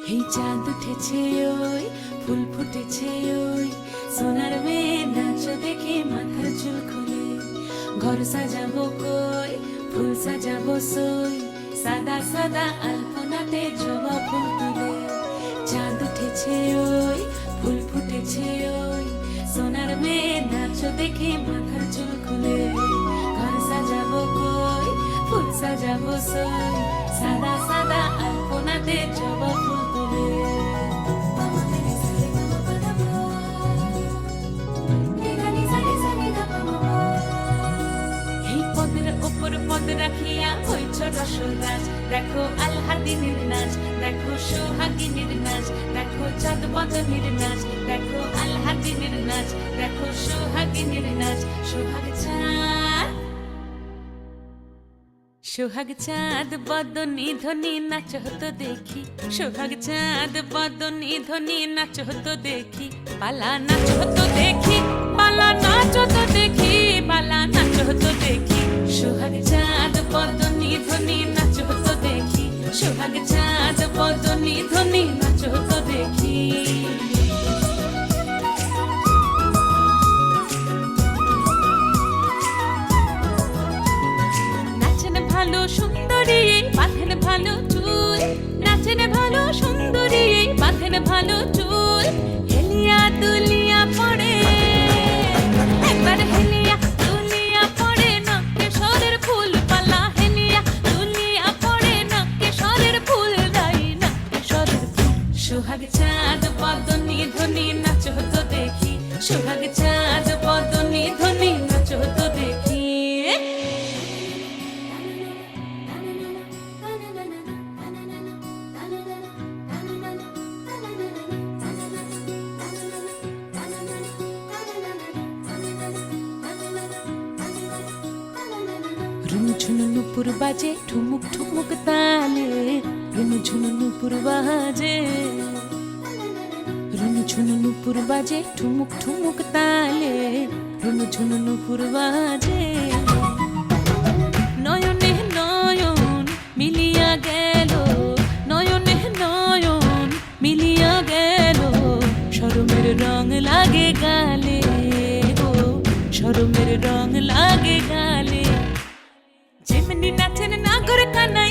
এই চাঁদ উঠেছে ওই ফুল ফুটেছে ওই সোনার মেয়ে নাচ দেখে মাথার চুল খুলে ঘর সাজাবো কই ফুল সাজাবো সই সাদা সাদা আলপনাতে জবা ফুল তুলে চাঁদ উঠেছে ওই ফুল ফুটেছে ওই সোনার মেয়ে নাচ দেখে মাথার চুল খুলে ঘর সাজাবো কই ফুল সাজাবো সই সাদা সাদা আলপনাতে জবা ফুল তুলে এই পদের ওপর পদ রাখিয়া হইছ রসরাজ দেখো আলহাদিনীর নাচ দেখো সোহাগিনীর নাচ দেখো চাঁদ বদনীর নাচ দেখো আলহাদিনীর নাচ দেখো সোহাগিনীর নাচ সোহাগ চাঁদ বদনী ধ্বনি নাচ হতো দেখি সোহাগ চাঁদ বদনী ধ্বনি নাচ হতো দেখি পালা নাচ হতো দেখি পালা নাচ হতো দেখি পালা নাচ হতো দেখি সোহাগ চাঁদ বদনী ধ্বনি নাচ হতো দেখি সোহাগ চাঁদ বদনী ধ্বনি নাচ হতো দেখি ভালো সুন্দরী বাঁধেন ভালো চুল নাচেন ভালো সুন্দরী বাঁধেন ভালো চুল হেলিয়া দুলিয়া পড়ে একবার হেলিয়া দুলিয়া পড়ে নকে সরের ফুল পালা হেলিয়া দুলিয়া পড়ে নকে সরের ফুল দাই নকে সরের ফুল সোহাগ চাঁদ বদনী ধ্বনি নাচ হতো দেখি সোহাগ চাঁদ বদনী ধ্বনি নাচ হতো দেখি ঝুনু নুপুর বাজে ঠুমুক ঠুমুক তালে রুনু ঝুনু নুপুর বাজে রুনু ঝুনু নুপুর বাজে ঠুমুক ঠুমুক তালে রুনু ঝুনু নুপুর বাজে নয়নে নয়ন মিলিয়া গেল নয়নে নয়ন মিলিয়া গেল শরমের রং লাগে গালে গো শরমের রং লাগে গালে যেমনি নাচেন নাগর কানাই